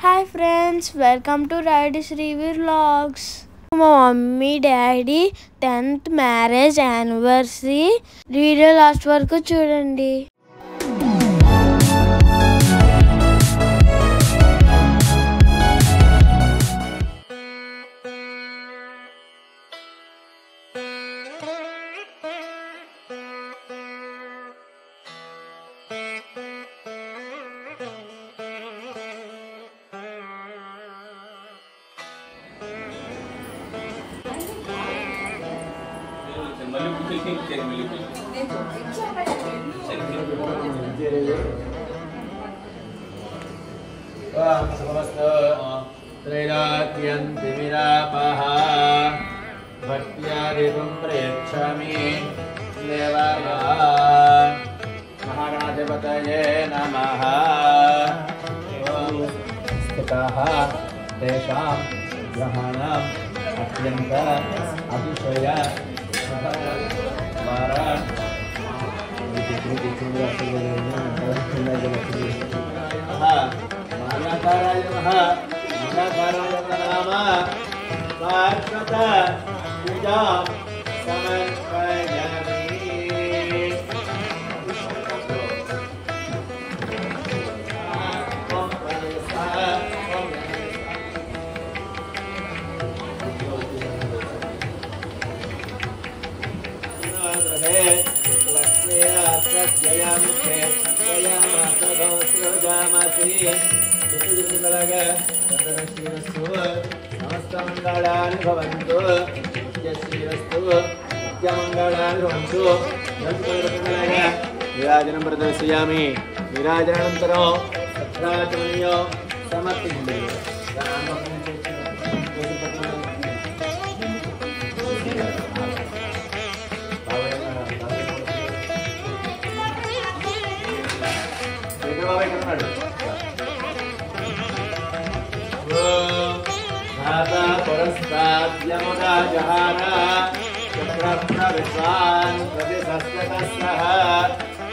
Hi friends, welcome to Radishri Vlogs. మా mummy daddy 10th marriage anniversary video last వరకు చూడండి. महागणाधिपतये नमः. स्थिताः तेषां ग्रहाणाम् अत्यन्त अतिशय मंगलाकाराय नमः. मंगलाकाराय नाम शाश्वत पूजा समर्पयामि. समस्तमंगलानि भवन्तु. नित्यश्रीरस्तु नित्यमंगलानि भवन्तु. विराजनं प्रदर्शयामि. विराजनानन्तरं तत्राचमनीयो समर्पयामि. विश्वान् प्रतिसस्यतस्सः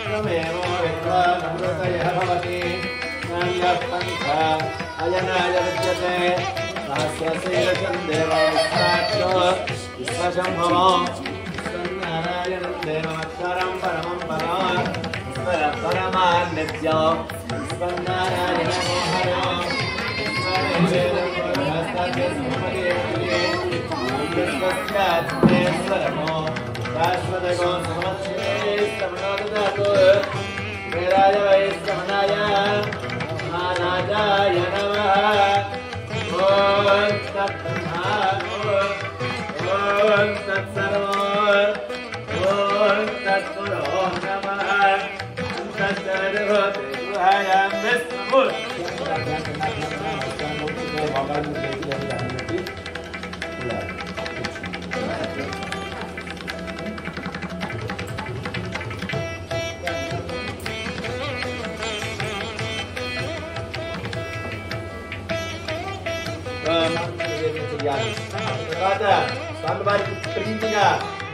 त्वमेव विद्वानमृतयः भवति. नान्यपन्थ अयनाय विद्यते. सहस्रशीर्षं देवविश्वाक्षो विश्वशम्भवो विश्वनारायणं देवमक्षरं परमं परान् परमान्नित्यो विश्वनारायणो हरो शाश्वतगो समक्षेस्तमनाददातु. वेदाय वैष्णवनाय महाराजाय नमः. ॐ तत्ब्रह्मा ॐ तत्सर्वो ॐ तत्पुरो नमः. तत्सर्वभूते गुहायां विष्णुः. తర్వాత స్వామివారికి ప్రీతిగా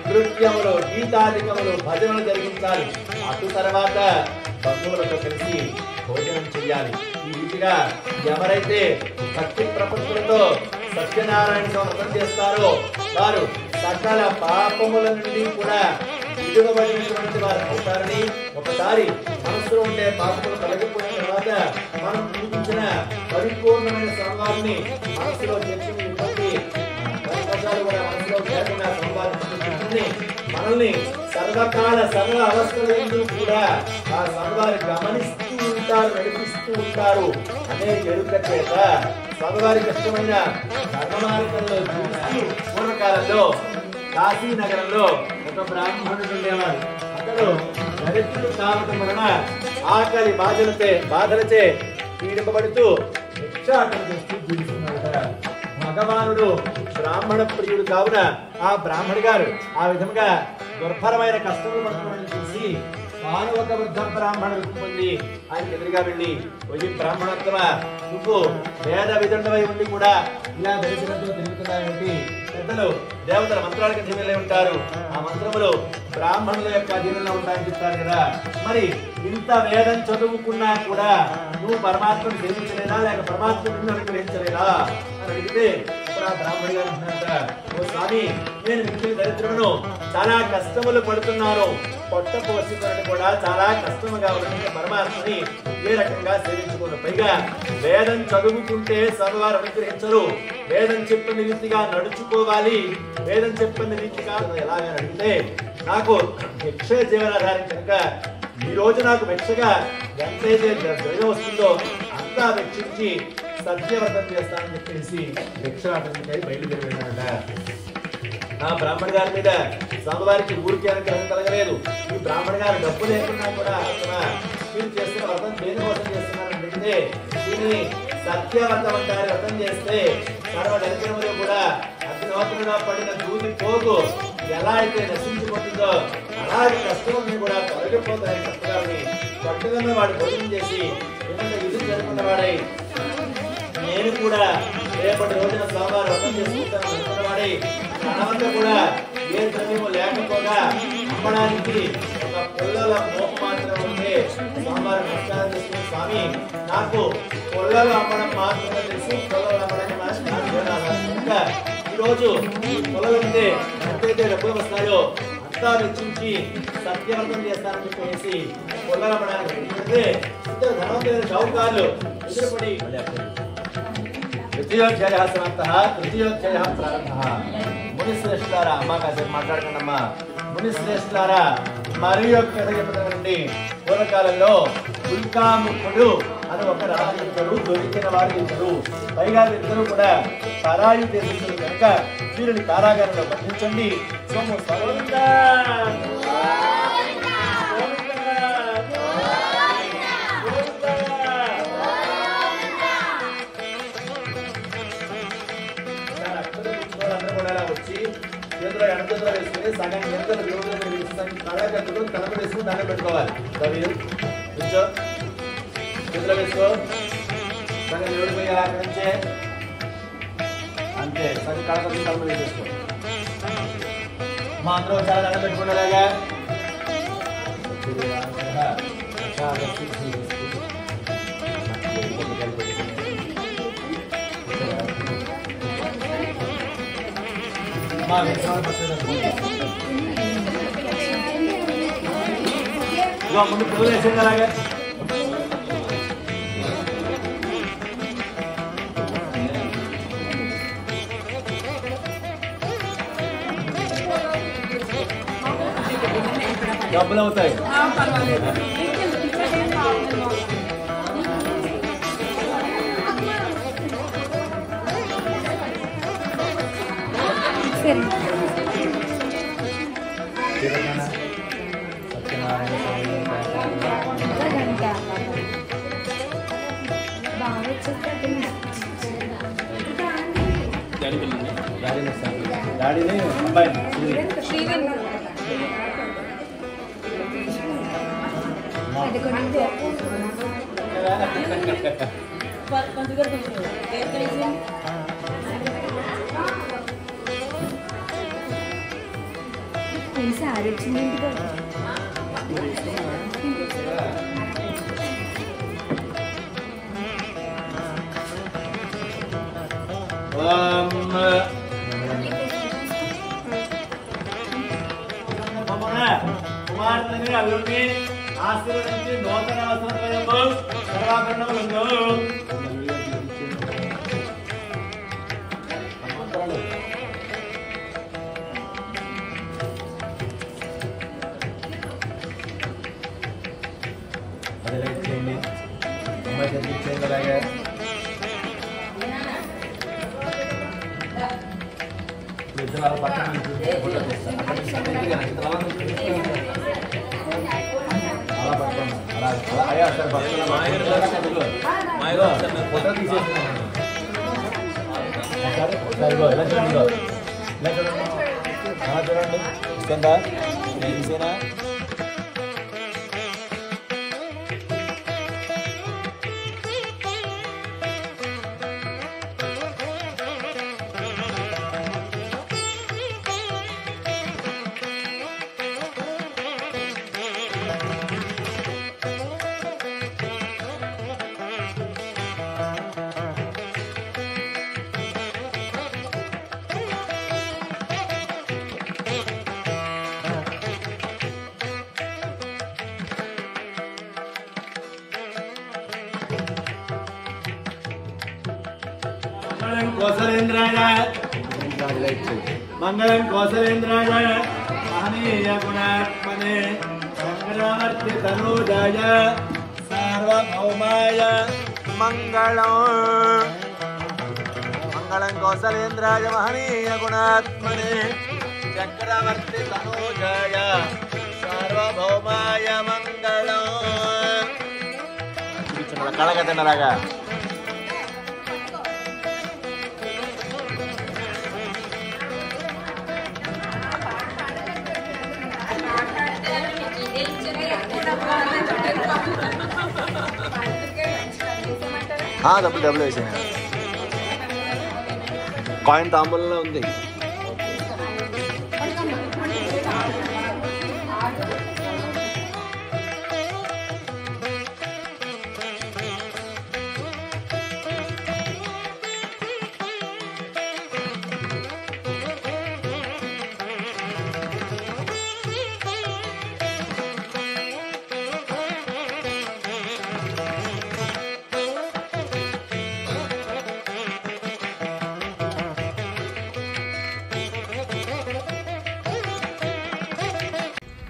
నృత్యములు గీతాధికములు భజనలు జరిగించాలి. అటు తర్వాత బంధువులతో కలిసి భోజనం చేయాలి. ఈ రీతిగా ఎవరైతే భక్తి ప్రపత్తులతో సత్యనారాయణ వ్రతం చేస్తారో వారు సకల పాపముల నుండి కూడా విడుదలైనటువంటి వారు అవుతారని, ఒకసారి మనసులో ఉండే పాపములు తొలగిపోయిన తర్వాత మనం చూపించిన పరిపూర్ణమైన స్వామివారిని మనసులో చేర్చుకుని కూడా మనసులో లేకుండా స్వామివారిని మనల్ని సర్వకాల సర్వ అవస్థలందు కూడా ఆ స్వామివారి గమనిస్తూ ఉంటారు, నడిపిస్తూ ఉంటారు అనే ఎరుక చేత స్వామివారికి ఇష్టమైన ధర్మ మార్గంలో జీవిస్తూ పూర్వకాలంలో కాశీనగరంలో ఒక బ్రాహ్మణుడు ఉండేవాడు. అతడు దరిద్రుడు కావటం వలన ఆకలి బాధలచే పీడింపబడుతూ భిక్షాటన చేస్తూ జీవిస్తున్నాడట. భగవానుడు బ్రాహ్మణ ప్రియుడు కావున ఆ బ్రాహ్మణి గారు ఆ విధంగా దుర్భరమైన కష్టములు పడుతున్నాడని చూసి తాను ఒక వృద్ధ బ్రాహ్మణ రూపం పొంది ఆయనకి ఎదురుగా వెళ్ళి వచ్చి బ్రాహ్మణోత్తమ నువ్వు వేద విదండవై ఉండి కూడా ఇలా దర్శనంతో తిరుగుతున్నాయేంటి? పెద్దలు దేవతల మంత్రాలకు అధీనంలో ఉంటారు. ఆ మంత్రములు బ్రాహ్మణుల యొక్క అధీనంలో ఉంటాయని చెప్తారు కదా. మరి ఇంత వేదం చదువుకున్నా కూడా నువ్వు పరమాత్మను సేవించలేదా, లేక పరమాత్మను అనుగ్రహించలేదా అని అడిగితే ఆ బ్రాహ్మణుడు గారు అంటున్నారట, ఓ స్వామి, నేను మిగిలిన దరిద్రులను చాలా కష్టములు పడుతున్నాను. పొట్ట పోషించడం కూడా చాలా కష్టముగా ఉన్నటువంటి పరమాత్మని ఏ రకంగా సేవించుకోను. పైగా వేదం చదువుకుంటే స్వామివారు అనుగ్రహించరు. వేదం చెప్పిన రీతిగా నడుచుకోవాలి. వేదం చెప్పిన రీతిగా ఎలాగని అడిగితే నాకు భిక్ష జీవనాధారం కనుక ఈ రోజు నాకు భిక్షగా ఎంతైతే ద్రవ్యం వస్తుందో అంతా వెచ్చించి సత్యవ్రతం చేస్తానని చెప్పేసి భిక్షాటనకై బయలుదేరి వెళ్ళాడట. ఆ బ్రాహ్మణ గారి మీద స్వామివారికి ఊరికి అనుగ్రహం కలగలేదు. ఈ బ్రాహ్మణ గారు డబ్బు లేకున్నా కూడా మీరు చేస్తున్న వ్రతం దేనికోసం చేస్తున్నారని అడిగితే దీన్ని సత్యవ్రతం అంటారు. వ్రతం చేస్తే సర్వ దరిద్రములు కూడా అగ్నిహోత్రుగా పడిన దూది పోగు ఎలా అయితే నశించిపోతుందో అలాగే కష్టమని కూడా తొలగిపోతాయి. కష్టగారిని పట్టుదల వాడు భోజనం చేసి ఇది జరుపుకున్న వాడై నేను కూడా రేపటి రోజున స్వామివారు వ్రతం చేసుకుంటాను అనుకున్నవాడై తనవంతా కూడా ఏ ద్రవ్యము లేకపోగా అమ్మడానికి ఒక పొల్లల మోపు మాత్రం ఉంటే స్వామివారు నమస్కారం చేసుకుని, స్వామి నాకు పొల్లలు అమ్మడం మాత్రమే తెలుసు, పొల్లలు అమ్మడానికి ఇంకా ఈరోజు ఈ పొలలు ఉంటే ఎంతైతే డబ్బులు వస్తాయో అంతా వెచ్చించి సత్యవ్రతం చేస్తానని చెప్పేసి పొల్లలు అమ్మడానికి పెడితే ఇద్దరు ధనవంతులైన షావుకారులు ఎదురుపడి ద్వితీయోధ్యాయ సమాప్తః తృతీయోధ్యాయ ప్రారంభః. మునిశ్రేష్ఠులారా, అమ్మ కాసేపు మాట్లాడకండి అమ్మా. మునిశ్రేష్ఠులారా, మరి యొక్క కథ చెప్పండి. పూర్వకాలంలో ఉల్కాముఖుడు అని ఒక రాజు ఇద్దరు, దొరికిన వారు ఇద్దరు. పైగా ఇద్దరు కూడా పరాయి దేశస్తులు కనుక వీరిని కారాగారంలో బంధించండి. సొమ్ము సర్వంగా చేతులు ఎడచేతులు వేసుకుని సగం చేతులు దేవుడు వేసుకొని కళాకట్టులు తలకు వేసుకుని దండం పెట్టుకోవాలి. కూర్చో, చేతులు వేసుకో, సగం దేవుడి పోయి అలా నుంచే అంతే. సగం కళకట్టు తలకు వేసేసుకో. మా అందరూ చాలా దండం పెట్టుకున్నారాగా ముందు పూలు వేసింది అలాగే. డబ్బులు అవుతాయి. డాడీని అబ్బాయిని సారీ వచ్చింది ఇంటికి. కుమార్తెని అల్లుడిని ఆశీర్వదించి నూతన వస్త్రము సర్వాభరణములు అదేండి అమ్మాయి చదివించేది అలాగే. ఇద్దరు పక్కన ఫోటో తీస్తాను. అలా పట్టుకున్నాను. అలా అలా అయ్యా సార్ ఫోటో తీసేస్తున్నాను. ఒకసారి ఇలా చూడండి, ఇలా చూడండి, అలా చూడండి. ఇస్తుందా నేను తీసేనా? మంగళం కోసలేంద్రాయ మంగళం కోసలేంద్రాయ మహనీయ గుణాత్మనే చక్రవర్తి తనూజాయ సార్వభౌమాయ మంగళం మంగళం కోసలేంద్రాయ మహనీయ గుణాత్మనే చక్రవర్తి తనూజాయ సార్వభౌమాయ మంగళం కళగతిన్నరాగా డబ్బులు వేసాను కాయిన్ తాంబూలంలో ఉంది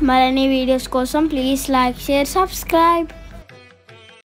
మరిన్ని వీడియోస్ కోసం ప్లీజ్ లైక్ షేర్ సబ్స్క్రైబ్.